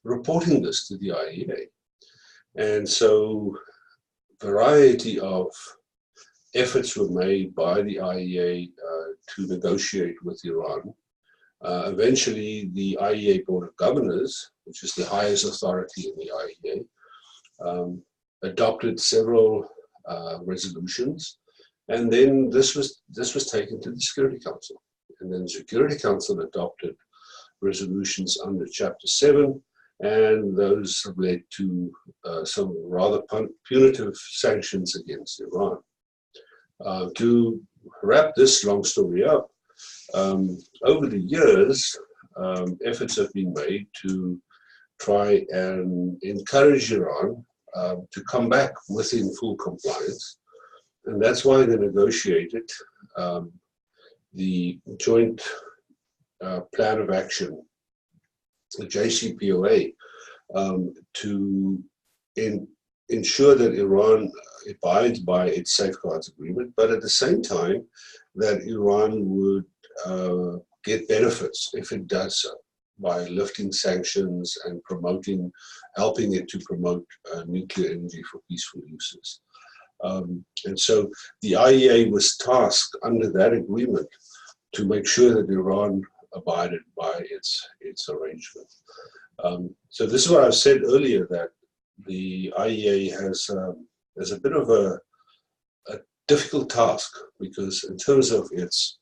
reporting this to the IEA. And so a variety of efforts were made by the IEA to negotiate with Iran. Eventually, the IEA Board of Governors, which is the highest authority in the IEA, adopted several resolutions, and then this was taken to the Security Council, and then the Security Council adopted resolutions under Chapter 7, and those led to some rather punitive sanctions against Iran. To wrap this long story up, over the years, efforts have been made to try and encourage Iran to come back within full compliance. And that's why they negotiated the Joint Plan of Action, the JCPOA, to ensure that Iran abides by its safeguards agreement, but at the same time that Iran would get benefits if it does so by lifting sanctions and helping it to promote nuclear energy for peaceful uses. And so the IEA was tasked under that agreement to make sure that Iran abided by its arrangement. So this is what I've said earlier, that the IEA has a bit of a difficult task, because in terms of its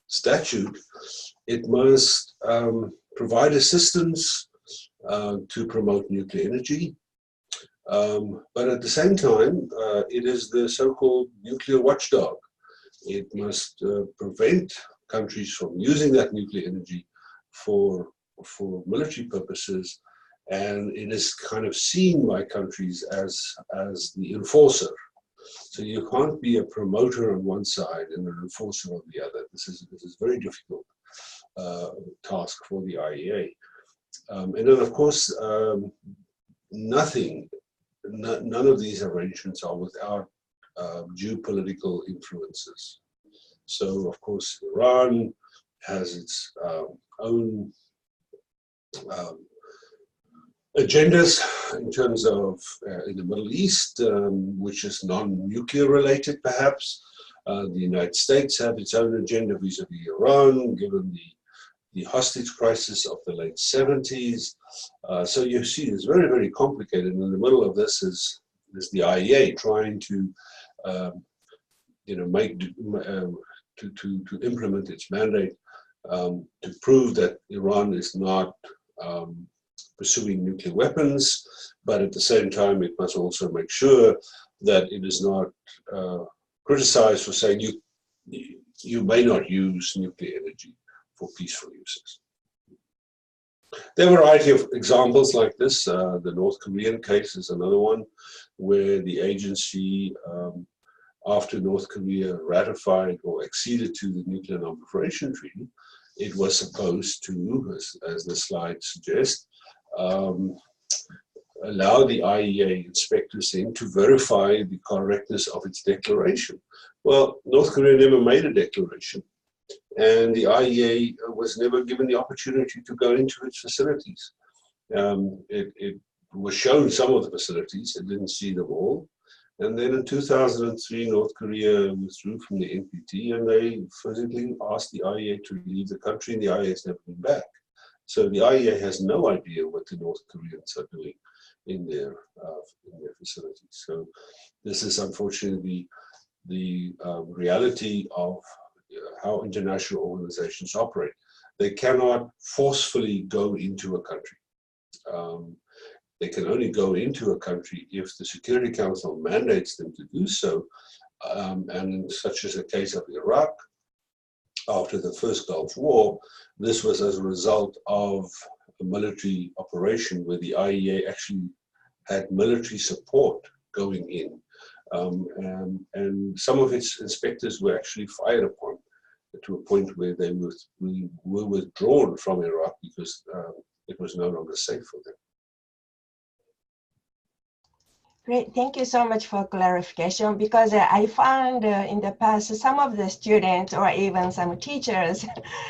statute, it must provide assistance to promote nuclear energy. But at the same time, it is the so-called nuclear watchdog. It must prevent countries from using that nuclear energy for military purposes, and it is kind of seen by countries as the enforcer. So you can't be a promoter on one side and an enforcer on the other. This is a very difficult task for the IEA. And then, of course, none of these arrangements are without geopolitical influences. So, of course, Iran has its own agendas in terms of in the Middle East, which is non-nuclear related, perhaps. The United States have its own agenda vis-a-vis Iran, given the hostage crisis of the late 70s. So you see, it's very, very complicated. And in the middle of this is the IEA trying to, to implement its mandate to prove that Iran is not pursuing nuclear weapons, but at the same time, it must also make sure that it is not criticized for saying you may not use nuclear energy for peaceful uses. There are a variety of examples like this. The North Korean case is another one where the agency, after North Korea ratified or acceded to the Nuclear Non-Proliferation Treaty, it was supposed to, as the slide suggests, allow the IEA inspectors in to verify the correctness of its declaration. Well, North Korea never made a declaration, and the IEA was never given the opportunity to go into its facilities. It was shown some of the facilities, it didn't see them all. And then in 2003, North Korea withdrew from the NPT, and they physically asked the IEA to leave the country, and the IEA has never been back. So the IEA has no idea what the North Koreans are doing in their facilities. So this is unfortunately the reality of how international organizations operate. They cannot forcefully go into a country. They can only go into a country if the Security Council mandates them to do so. And such as the case of Iraq, after the first Gulf War, this was as a result of a military operation where the IEA actually had military support going in. And some of its inspectors were actually fired upon to a point where they were withdrawn from Iraq because it was no longer safe for them. Great, thank you so much for clarification, because I found in the past some of the students or even some teachers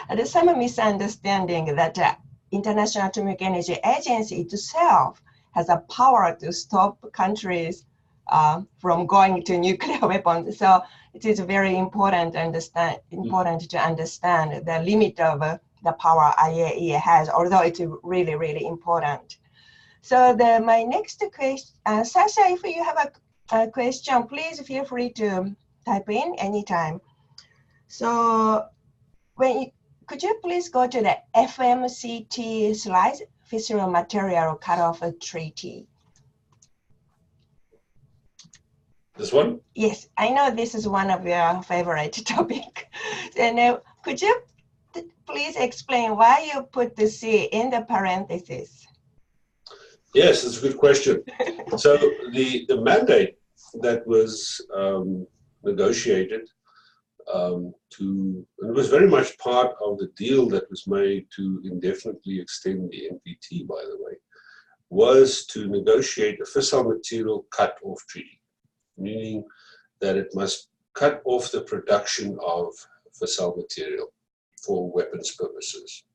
had some misunderstanding that International Atomic Energy Agency itself has a power to stop countries from going to nuclear weapons. So it is very important to understand the limit of the power IAEA has, although it's really, really important. So my next question, Sasha, if you have a question, please feel free to type in anytime. So could you please go to the FMCT slides, Fissile Material Cutoff Treaty? This one? Yes, I know this is one of your favorite topics. And could you please explain why you put the C in the parentheses? Yes, that's a good question. So the mandate that was negotiated and it was very much part of the deal that was made to indefinitely extend the NPT, by the way, was to negotiate a fissile material cut-off treaty, meaning that it must cut off the production of fissile material for weapons purposes.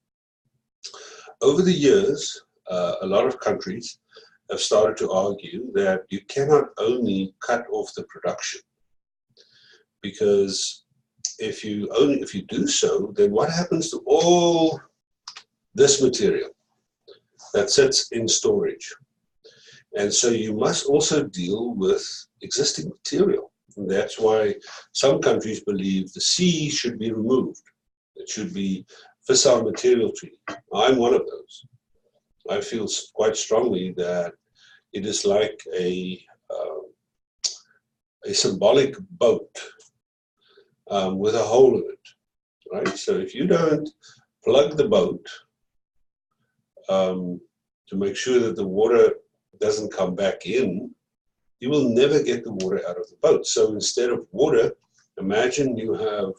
Over the years, a lot of countries have started to argue that you cannot only cut off the production, because if you do so, then what happens to all this material that sits in storage? And so you must also deal with existing material. And that's why some countries believe the C should be removed. It should be fissile material treaty. I'm one of those. I feel quite strongly that it is like a symbolic boat with a hole in it, right? So if you don't plug the boat to make sure that the water doesn't come back in, you will never get the water out of the boat. So instead of water, imagine you have,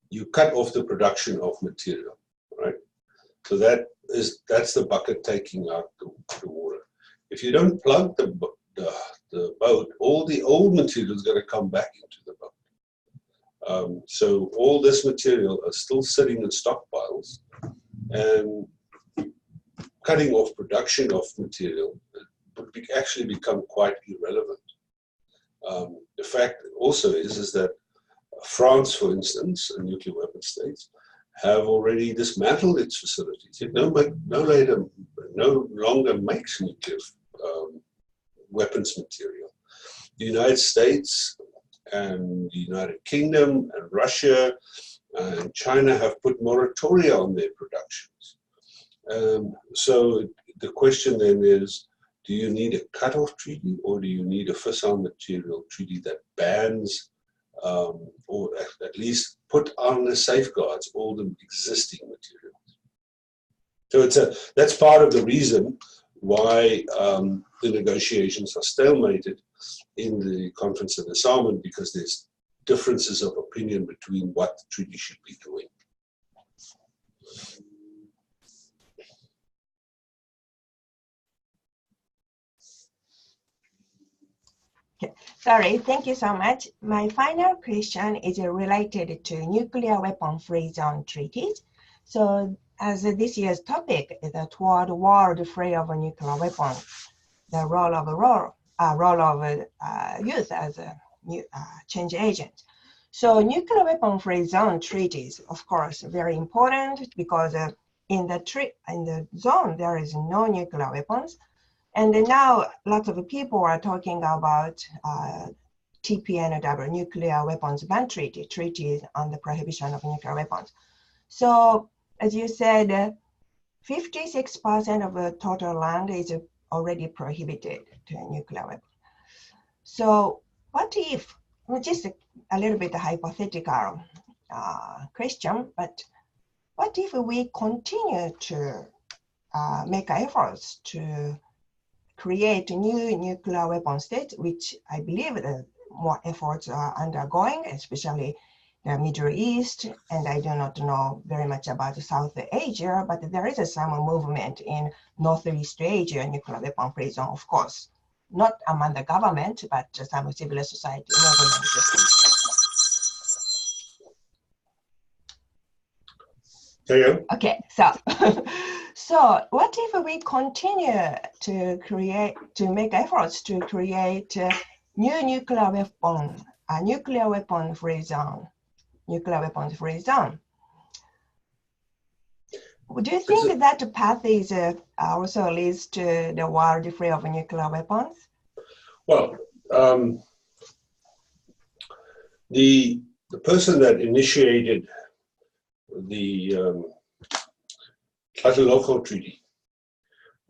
you cut off the production of material, right? So that's the bucket taking out the water. If you don't plug the boat, all the old material is going to come back into the boat. So all this material is still sitting in stockpiles, and cutting off production of material would actually become quite irrelevant. The fact also is that France, for instance, a nuclear weapon state, have already dismantled its facilities. It no longer makes nuclear weapons material. The United States and the United Kingdom and Russia and China have put moratoria on their productions. So the question then is, do you need a cutoff treaty, or do you need a fissile material treaty that bans or at least put on the safeguards all the existing materials? So that's part of the reason why the negotiations are stalemated in the Conference of Disarmament, because there's differences of opinion between what the treaty should be doing. Okay. Sorry, thank you so much. My final question is related to nuclear weapon-free zone treaties. So, as this year's topic is toward a world free of nuclear weapons, the role of youth as a change agent. So, nuclear weapon-free zone treaties, of course, very important, because in the zone there is no nuclear weapons. And now lots of people are talking about TPNW, Nuclear Weapons Ban Treaty, treaties on the prohibition of nuclear weapons. So as you said, 56% of the total land is already prohibited to nuclear weapons. So what if, just a little bit hypothetical question, but what if we continue to make efforts to create new nuclear weapon states, which I believe more efforts are undergoing, especially the Middle East, and I do not know very much about South Asia, but there is some movement in Northeast Asia nuclear weapon-free zone, of course, not among the government, but some civil society movement. Okay, so so what if we continue to make efforts to create new nuclear weapon-free zone? Do you think that path is also leads to the world free of nuclear weapons? Well, the person that initiated the Tlatelolco Treaty,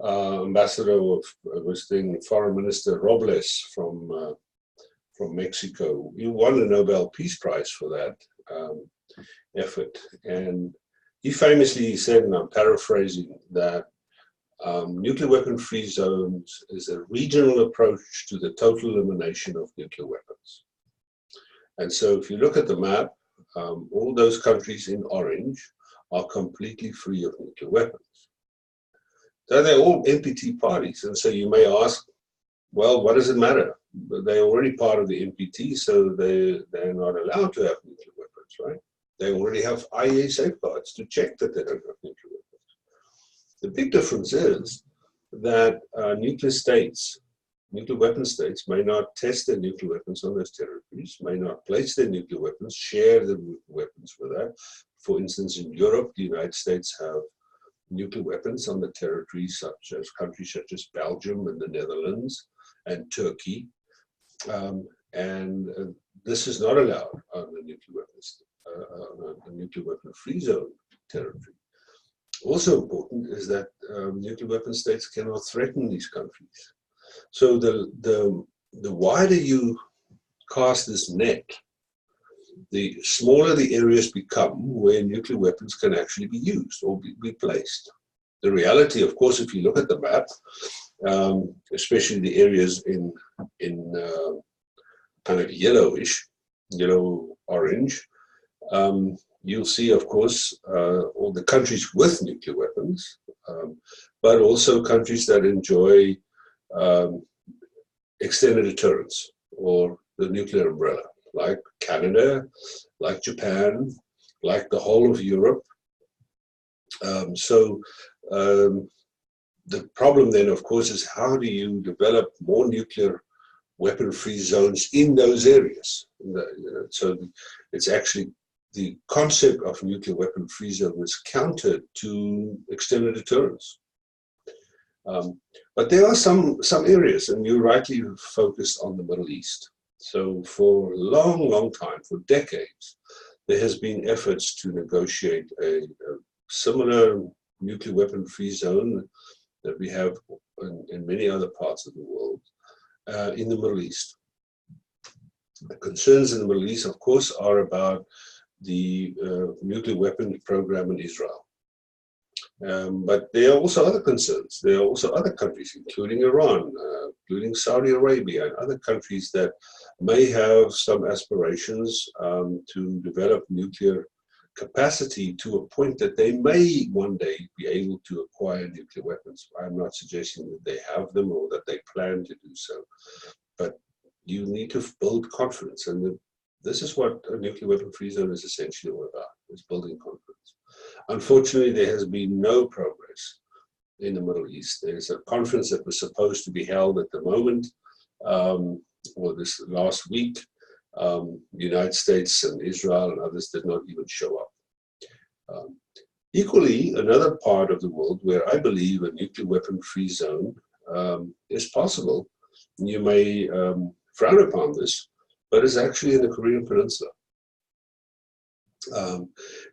ambassador was then Foreign Minister Robles from Mexico. He won the Nobel Peace Prize for that effort, and he famously said, and I'm paraphrasing, that nuclear weapon-free zones is a regional approach to the total elimination of nuclear weapons. And so if you look at the map, all those countries in orange are completely free of nuclear weapons. So they're all NPT parties. And so you may ask, well, what does it matter? They're already part of the NPT, so they're not allowed to have nuclear weapons, right? They already have IAEA safeguards to check that they don't have nuclear weapons. The big difference is that nuclear weapon states may not test their nuclear weapons on those territories, may not place their nuclear weapons, share the weapons with that. For instance, in Europe, the United States have nuclear weapons on the territories countries such as Belgium and the Netherlands and Turkey. And this is not allowed on the nuclear weapons, on a nuclear weapon-free zone territory. Also important is that nuclear weapon states cannot threaten these countries. So the wider you cast this net, the smaller the areas become where nuclear weapons can actually be used or be placed. The reality, of course, if you look at the map, especially the areas in kind of yellowish, yellow-orange, you'll see, of course, all the countries with nuclear weapons, but also countries that enjoy extended deterrence or the nuclear umbrella, like Canada, like Japan, like the whole of Europe. The problem then, of course, is how do you develop more nuclear weapon-free zones in those areas? So it's actually the concept of nuclear weapon-free zone is counter to extended deterrence. But there are some areas, and you rightly focused on the Middle East. So for a long, long time, for decades, there has been efforts to negotiate a similar nuclear weapon-free zone that we have in many other parts of the world in the Middle East. The concerns in the Middle East, of course, are about the nuclear weapons program in Israel. But there are also other concerns. There are also other countries, including Iran, including Saudi Arabia, and other countries that may have some aspirations to develop nuclear capacity to a point that they may one day be able to acquire nuclear weapons. I'm not suggesting that they have them or that they plan to do so, but you need to build confidence, and this is what a nuclear weapon-free zone is essentially all about, is building confidence. Unfortunately, there has been no progress in the Middle East. There's a conference that was supposed to be held at the moment, or this last week. The United States and Israel and others did not even show up. Equally, another part of the world where I believe a nuclear weapon-free zone is possible, and you may frown upon this, but it's actually in the Korean Peninsula.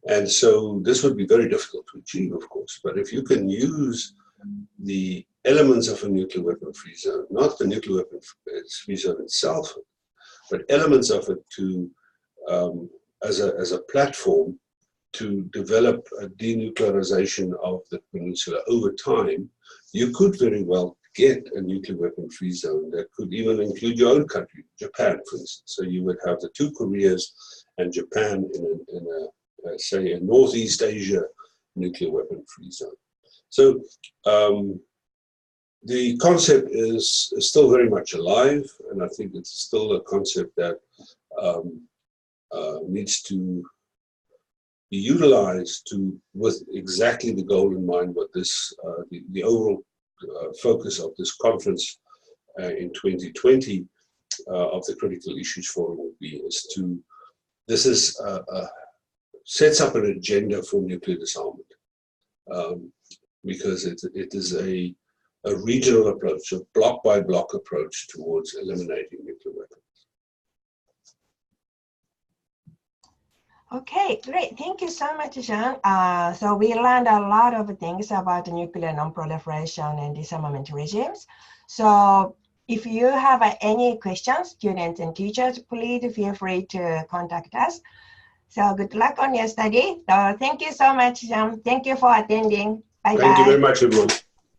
And so this would be very difficult to achieve, of course, but if you can use the elements of a nuclear weapon-free zone, not the nuclear weapon-free zone itself, but elements of it to as a platform to develop a denuclearization of the peninsula over time, you could very well get a nuclear weapon-free zone that could even include your own country, Japan, for instance. So you would have the two Koreas and Japan in a say, a Northeast Asia nuclear weapon-free zone. So the concept is still very much alive, and I think it's still a concept that needs to be utilized with exactly the goal in mind, what this, the overall focus of this conference in 2020 of the Critical Issues Forum will be, is to, this is sets up an agenda for nuclear disarmament, because it is a regional approach, a block-by-block approach towards eliminating nuclear weapons. Okay, great. Thank you so much, Jean. So we learned a lot of things about nuclear non-proliferation and disarmament regimes. So if you have any questions, students and teachers, please feel free to contact us. So good luck on your study. So thank you so much, Jean. Thank you for attending. Bye-bye. Thank you very much, everyone.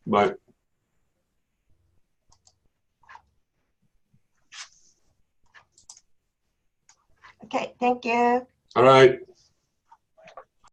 Bye. Okay, thank you. All right.